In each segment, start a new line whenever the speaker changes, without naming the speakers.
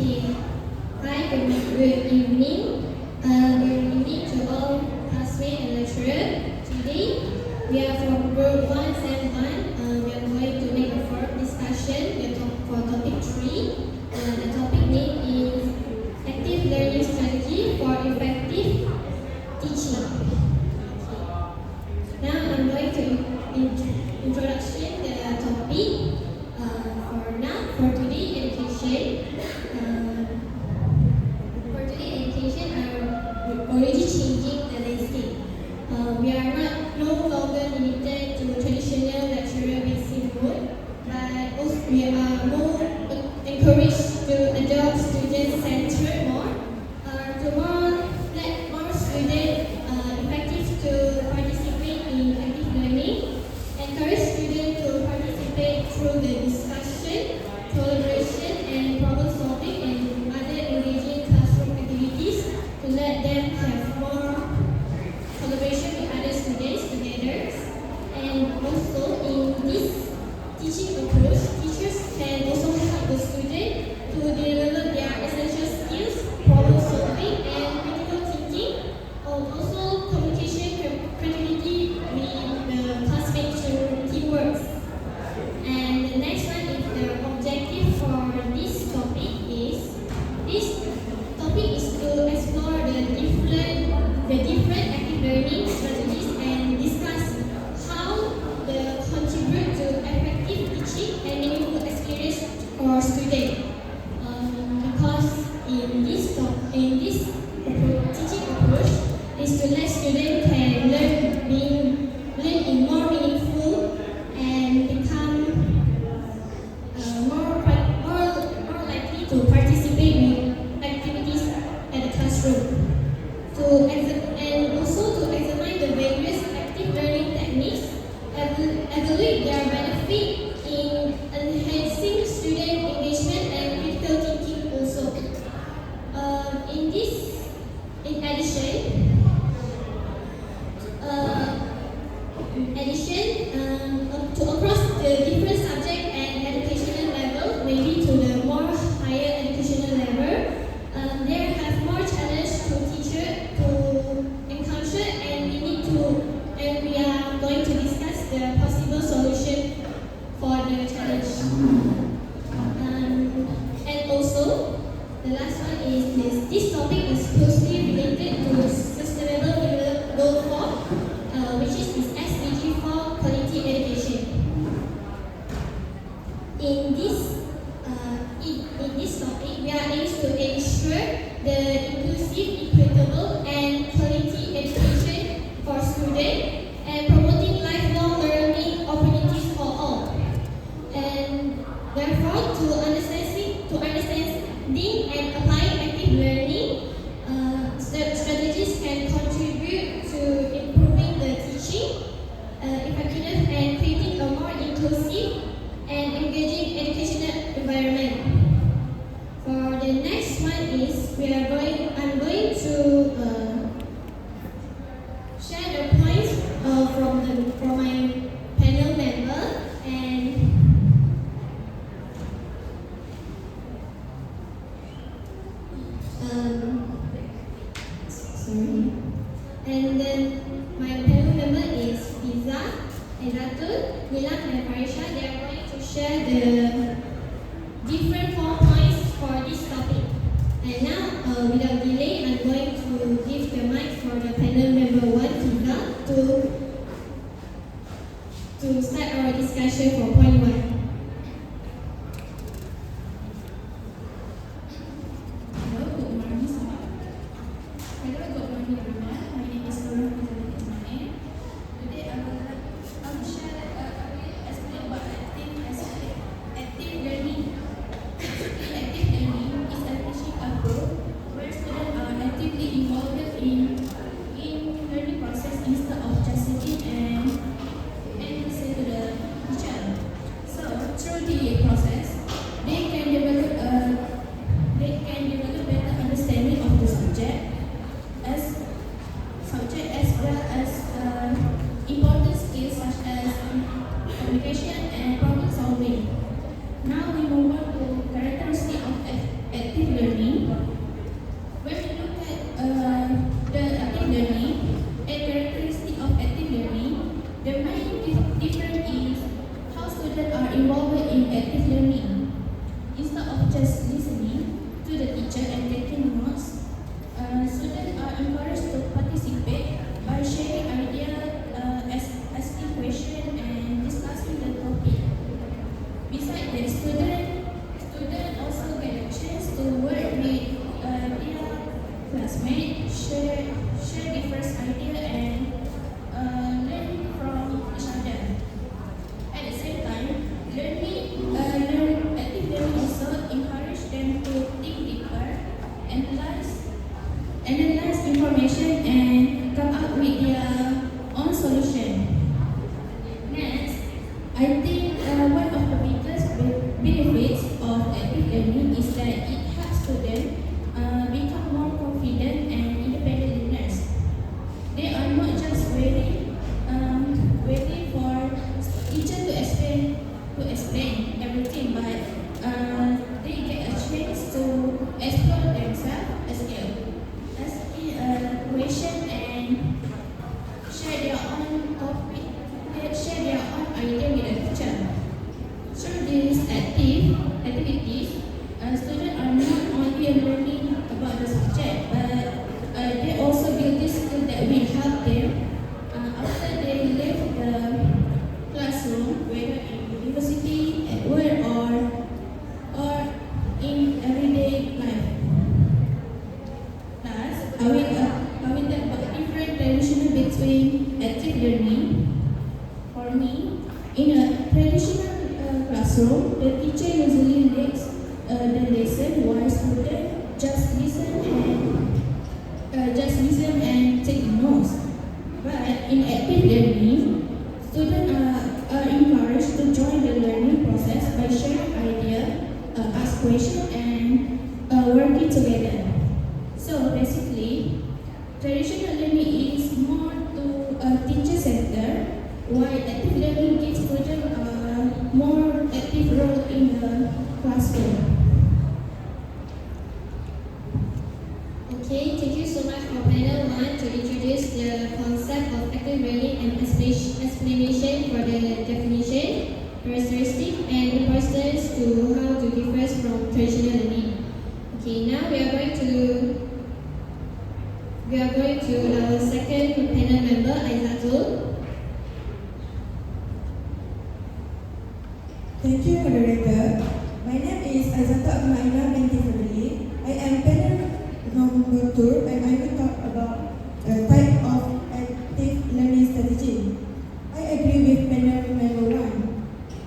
Okay. Hi, good evening. Good evening to all classmates and lecturers. Today, we are from Group 1, Sem 1. We are going to make a fourth discussion for topic 3. The topic name is Active Learning Strategy for Effective Teaching. Now, I'm going to introduction the topic. For today education are already changing the landscape. We are no longer limited to traditional lecturer-based mode, but also we are more encouraged to adopt student-centered more, let more students effective to participate in active learning, encourage students to participate through the discussion, collaboration, and problem solving, and other engaging classroom activities to let them have more collaboration with other students together. And also in this teaching approach, teachers can also help the student to develop their essential skills, problem solving, and critical thinking, also communication creativity with the classmates through teamwork. And the next one is the objective for this topic is to explore the different active learning strategies and discuss how they contribute to effective teaching and meaningful experience for students. Because in this teaching approach is to let students can learn in more meaningful and become more likely to participate with activities at the classroom. And also to examine the various active learning techniques, evaluate their benefit in enhancing student engagement and critical thinking also. In addition, to across the different subject and educational level, maybe to the more higher educational level, there have more challenge to teacher to encounter, and we are going to discuss the possible solution for the challenge. And also, the last one is this topic is closely related to Sustainable Development Goal 4, which is this SDG for quality education. In this topic, we are aimed to ensure the inclusive, equitable, and quality education for students and promoting lifelong learning opportunities for all. And therefore, to understanding and applying active learning strategies can contribute to improving the teaching effectiveness and creating a more inclusive and engaging educational environment. For the next one is I'm going to share the points from my panel member, and and then my panel member is Fiza, Edatul, Nilam, and Farisha. They are going to share the different 4 points for this topic. And now, without delay, I'm going to give the mic for the panel member 1, Fiza, to start our discussion for point 1.
Active
involved in active learning. Instead of just listening to the teacher and taking notes, students are encouraged to participate by sharing ideas, asking questions, and discussing the topic. Besides that, students also get a chance to work with their classmates, share different ideas, and learn from each other. At the same time, active learning also encourage them to think deeper, analyze information, and come up with their own solution. Next, I think one of the biggest benefits of active learning is that it helps students become more confident and independent learners. They are not just waiting for teacher to explain everything, but they get a chance to explore themselves, asking a question and share their own topic, share their own idea with the teacher. Through these activities, students are not only learning about the subject, but they also build this skill that will help them after they leave the classroom, whether in university, at work, or in everyday life. Thus, I will talk about different traditional between active learning. For me, in a traditional classroom, the teacher usually leads the lesson while students just listen and take notes. But in active learning, students are encouraged to join the learning process by sharing ideas, ask questions, and working together. So basically, traditional learning is more to teacher-centered, while active learning gives students a more active role in the classroom. Okay, thank you so much for panel 1 to introduce the concept of active learning and explanation for the definition, characteristic, and importance to how to differ from traditional learning. Okay, now we are going to our second panel member, Aizatul.
Thank you, moderator. My name is Aizatul Maina binti Fadli. I am panel number 2 and I will talk about type of active learning strategy. I agree with panel number 1.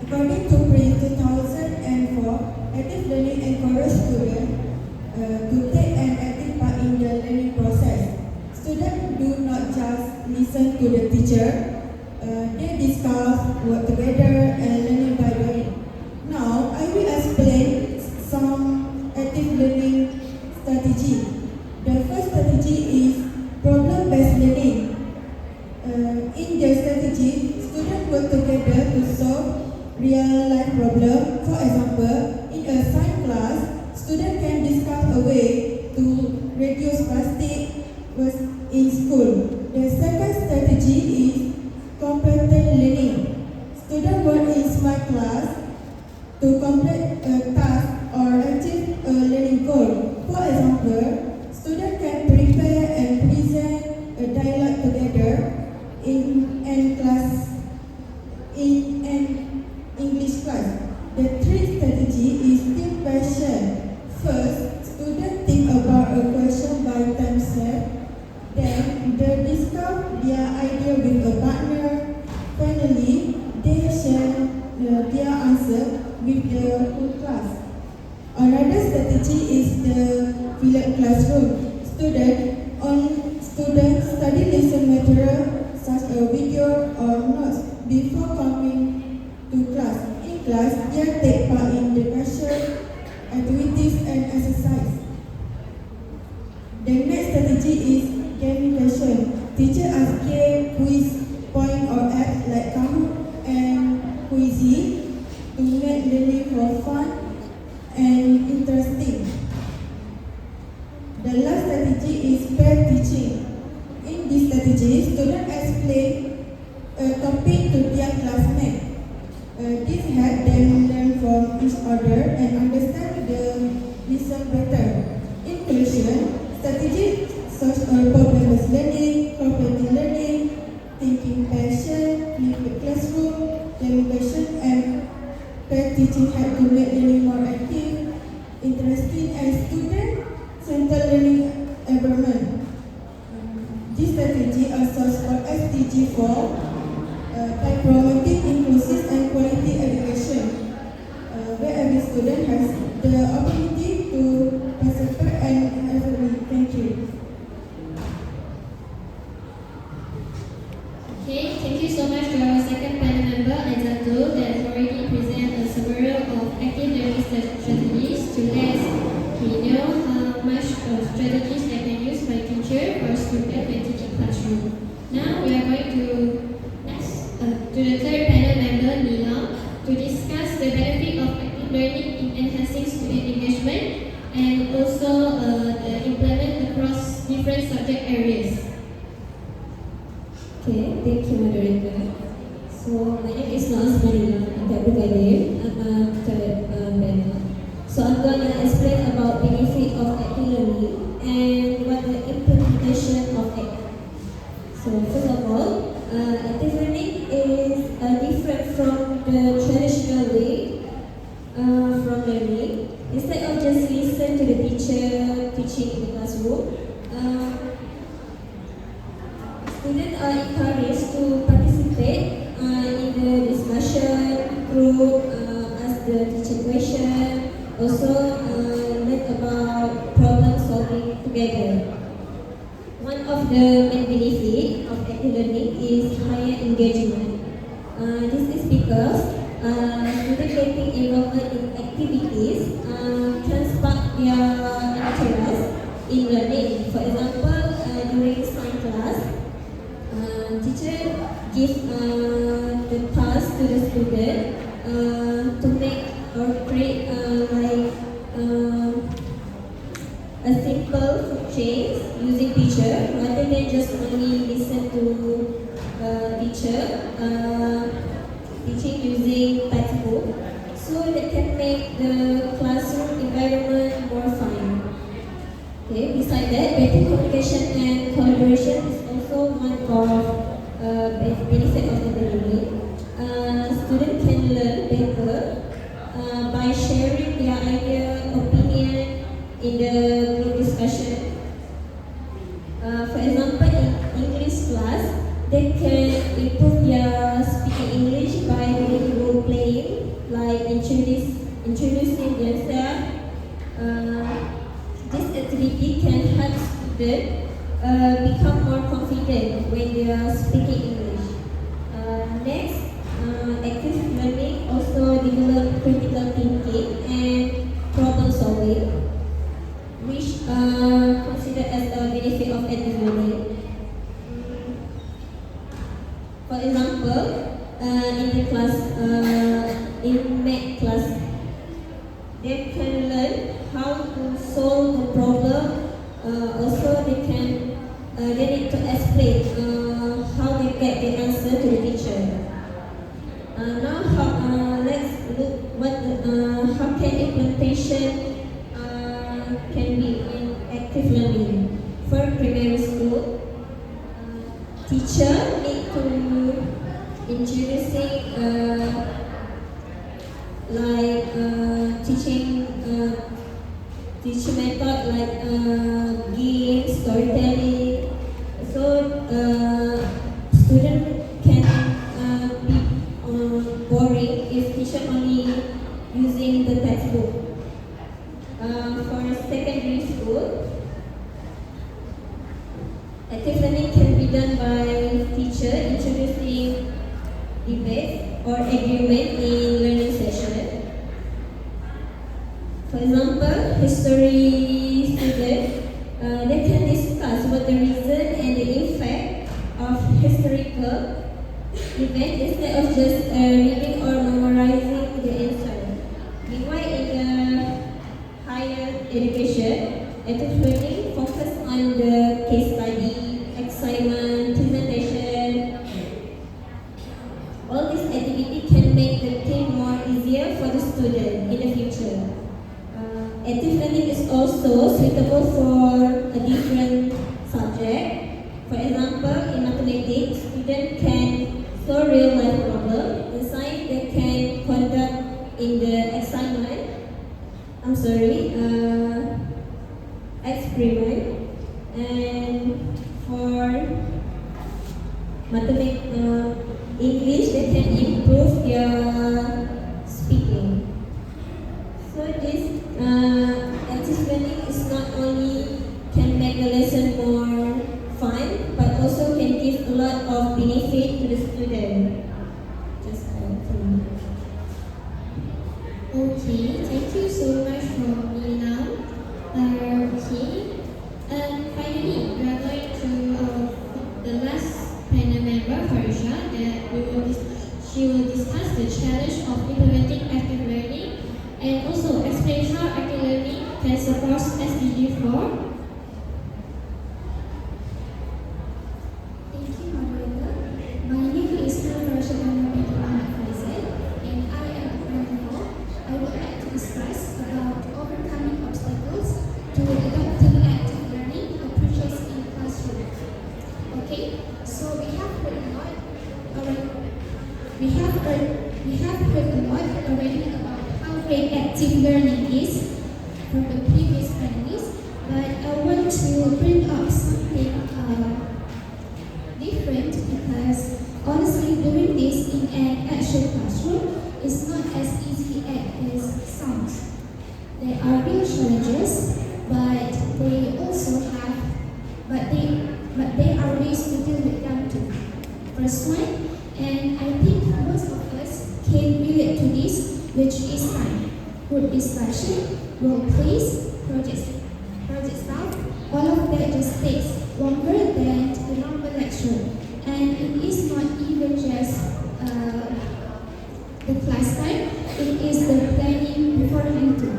According to pre-2004, active learning encourages students to take an active part in the learning process. Students do not just listen to the teacher, they discuss, work together, and learning by doing. Now, I will explain some active learning strategy. The first strategy is problem-based learning. In the strategy, students work together to solve real-life problems. For example, in a science class, students can discuss a way to reduce plastic waste in school. The second strategy is competent learning. Students work in smart class to complete a task or achieve a learning goal. For example, students can prepare and present a dialogue together in an English class. The third strategy is team question. First, students think about a question by themselves. Then, they discuss their idea with a partner. Finally, they share their answer with the whole class. Another strategy is the filled classroom. Students study lesson material such as video or notes before coming to class. In class, they take part in the question, activities, and exercise. The next strategy is gamification. Teacher asks game, quiz, point, or apps like Kahoot and Quizy to make learning more fun and interesting. The last strategy is pair teaching. In this strategy, students explain a topic to their classmates. This helps them order and understand the lesson better. In conclusion, strategic such as problem-based learning, cooperative learning, thinking passion, flipped classroom, gamification, and pair teaching help to make learning more active, interesting, and student-centered learning environment. This strategy are source for SDG 4 by promoting inclusive and quality education, where every student has the opportunity to participate and every. Thank you.
Okay, thank you so much to our second panel member, Aizatul, that has already presented several of active learning strategies to let we know how much of strategies that can use by teacher or student when teaching classroom. Now we are going to the third panel member, Nila, to discuss the benefit of active learning in enhancing student engagement and also the implement across different subject areas.
Okay, thank you, moderator. So my name is Nila Pedagogy. So I'm gonna explain about benefit of active learning and what the implementation of it. So first of all, active learning is different from the traditional way from learning. Instead of just listen to the teacher teaching in the classroom, students are encouraged to participate in the discussion, group, ask the teacher question, also learn about problem solving together. One of the main benefits of active learning is higher engagement. This is because students getting involvement in activities can spark their interest in learning. For example, during science class, teacher give the task to the student to make or create a simple food chain using picture rather than just only listen to teacher teaching using textbook, so that can make the classroom environment more fun. Okay, besides that, better communication and collaboration is also one of benefit of the learning. Students can learn better by sharing their idea, opinion in the group discussion. For example, in English class, they can improve their speaking English by doing role playing, like introducing themselves. This activity can help students become more confident when they are speaking English. Next, active learning also develop critical thinking and problem solving, which are considered as a benefit of active learning. For example, in the class, in math class, they can learn how to solve the problem. Also, they need to explain how they get the answer to the teacher. Let's look how can implementation can be in active learning. For primary school, teacher need to introducing teaching method like games, storytelling. So student can be boring if teacher only using the textbook. For secondary school, active learning can be done by teacher introducing debate or agreement in learning session. For example, history students, they can discuss what the reason and the effect of historical event instead of just reading or memorizing the answer. Meanwhile, in the higher education, active learning focus on the case study, assignment, presentation. All this activity can make the team more easier for the student in the future. active learning is also suitable for a different subject. For example, in mathematics, students can solve real life problems. In science, they can conduct in the experiment. And for English, they can improve their speaking. So this active learning is not only can make the lesson more fun, but also can give a lot of benefit to the student. Just
Okay, thank you so much for me now. Okay, finally, we are going to the last panel member, Farisha, she will discuss the challenge of implementing active learning and also explain how active learning can support SDG 4.
Thank you, moderator. My name is Farisha and I am a principal. I would like to discuss about overcoming obstacles to adopting active learning approaches in classroom. Okay, so we have heard a lot already. We have heard a lot already about how great active learning is from the previous panelists, but I want to bring up something different because honestly doing this in an actual classroom is not as easy as it sounds. There are real challenges, but they are ways to deal with them too. First one, and I think most of us can relate to this, which is time. Group discussion, role plays, project stuff, all of that just takes longer than the normal lecture. And it is not even just the class time, it is the planning beforehand too.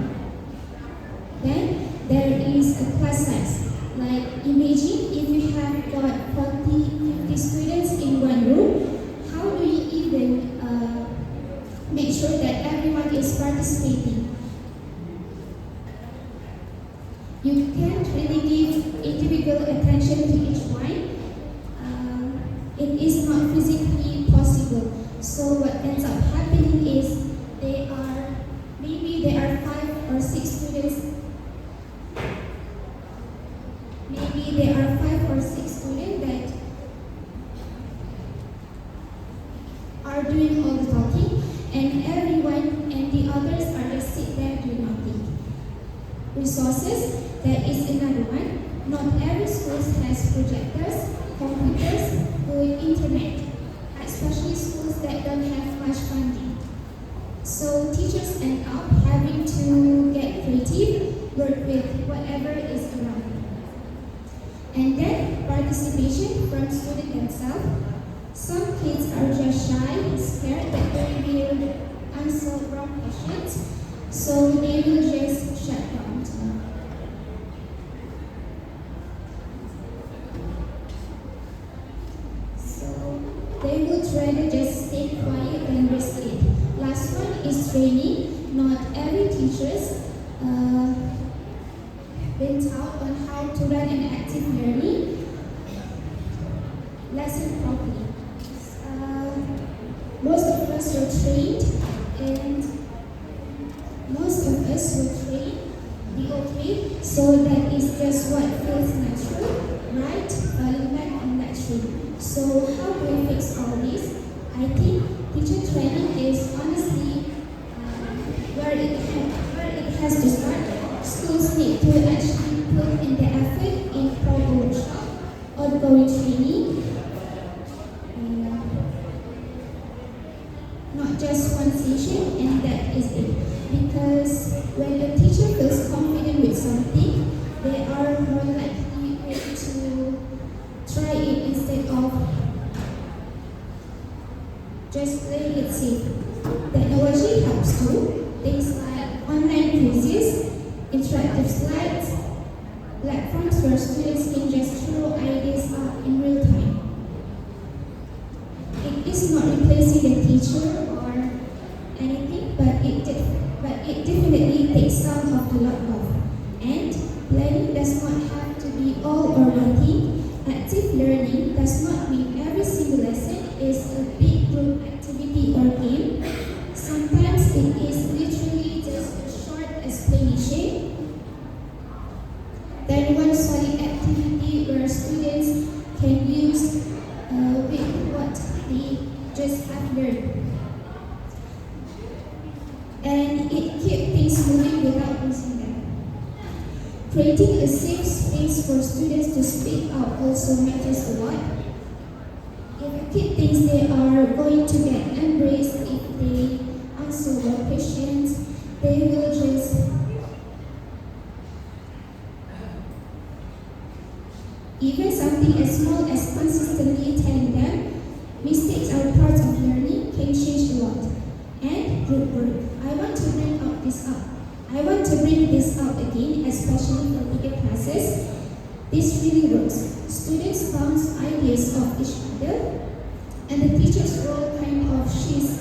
Then there is a class size. Like imagine if you have got 40-50 students in one room, how do you even make sure that everyone is participating? You can't really give individual attention to each one. It is not physically possible. So what ends up happening is there are 5 or 6 students. Maybe there are 5 or 6 students that are doing all the talking, and everyone and the others are just sit there doing nothing. Resources, that is another one. Not every school has projectors, computers, or internet, especially schools that don't have much funding. So teachers end up having to get creative, work with whatever is around. And then participation from students themselves. Some kids are just shy, scared that they will answer wrong questions, so they will just shut down. So they would rather just stay quiet than risk it. Last one is training. Not every teacher's been taught on how to run an active learning lesson properly. Most of us were trained, the okay, so that is just what feels natural, right? Falling back on natural. So how do we fix all this? I think teacher training is honestly where it has to start. Schools need to actually put in the effort in proper workshop, ongoing training, not just one session, and that is it. Because when a teacher feels confident with something, they are more likely to try it instead of just playing it safe. Technology helps too. Things like online quizzes, interactive slides, platforms where students can just throw ideas out in real time. It is not replacing the teacher or anything, but it definitely takes some of a lot of. And planning does not have to be all or nothing. Active learning does not mean every single lesson is a big group activity or game. Sometimes it is literally just a short explanation, then one solid activity where students can use with what they just have learned. And it keeps things moving without losing them. Creating a safe space for students to speak out also matters a lot. If a kid thinks they are going to get embraced if they answer your questions, they will just even something as small as consistently telling them mistakes are part of learning can change a lot. And group work. I want to bring this up again, especially for bigger classes. This really works. Students bounce ideas off each other, and the teacher's role kind of shift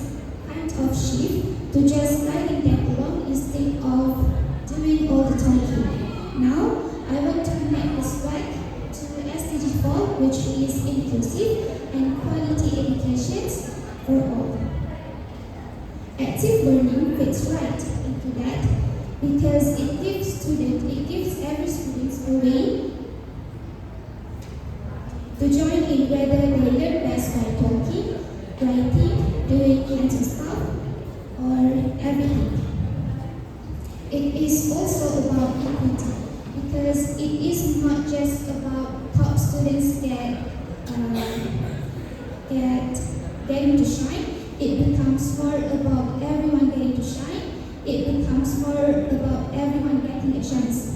to just guiding them along instead of doing all the talking. Now, I want to connect this back to SDG 4, which is inclusive and quality education for all. Active learning fits right into that because it gives every student a way to join in, whether they learn best by talking, writing, doing hands and stuff, or everything. It is also about equity because it is not just about top students getting to shine. It becomes more about everyone getting to shine. It becomes more about everyone getting a chance.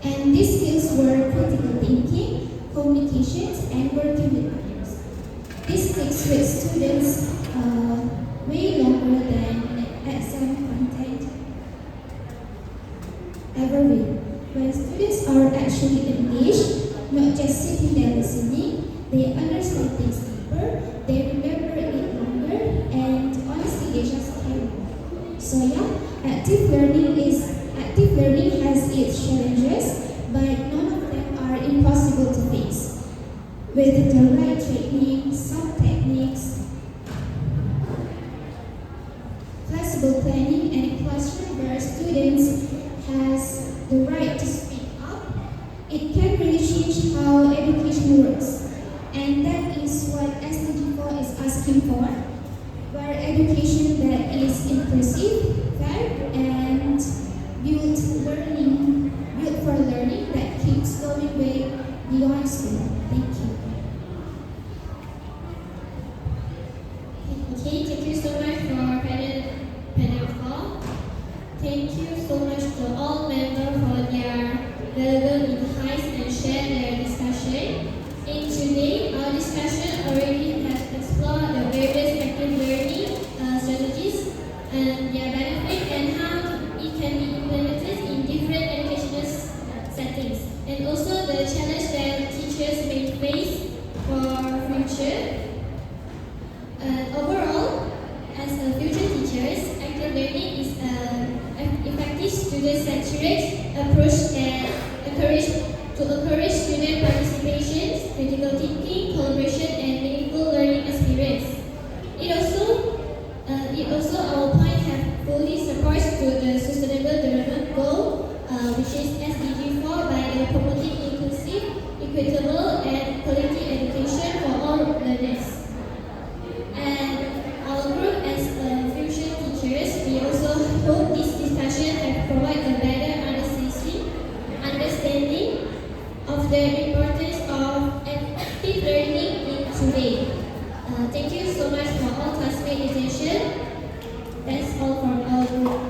And these skills were critical thinking, communications, and working with others. This sticks with students way longer than exam content ever will. When students are actually engaged, not just sitting there listening, they understand things deeper, they remember it longer, and honestly, they just carry on. So yeah, active learning has its challenges, but none of them are impossible to fix. With the right training, some techniques, flexible planning, and a classroom where students has the right to speak up, it can really change how education works. And that is what SDG4 is asking for, where education that is inclusive, fair, and built for learning that keeps going way beyond school. Thank you.
Okay, thank you so much for Pedagogy. Thank you so much to all members for their valuable insights and share their discussion. In today, our discussion already has explored the various active learning strategies and their benefit and how it can be implemented in different educational settings, and also the challenge that teachers may face for future. Overall, as a future teachers, active learning is an effective student-centered approach that encourage student participation, critical thinking, collaboration, and meaningful learning experience. It also our point have fully supports to the Sustainable Development Goal, which is SDG 4, by promoting inclusive, equitable, and quality education for all learners. And our group as future teachers, we also hope this discussion have provide a better understanding of the importance of active learning in today. Thank you so much for all classmates' attention. That's all from our group.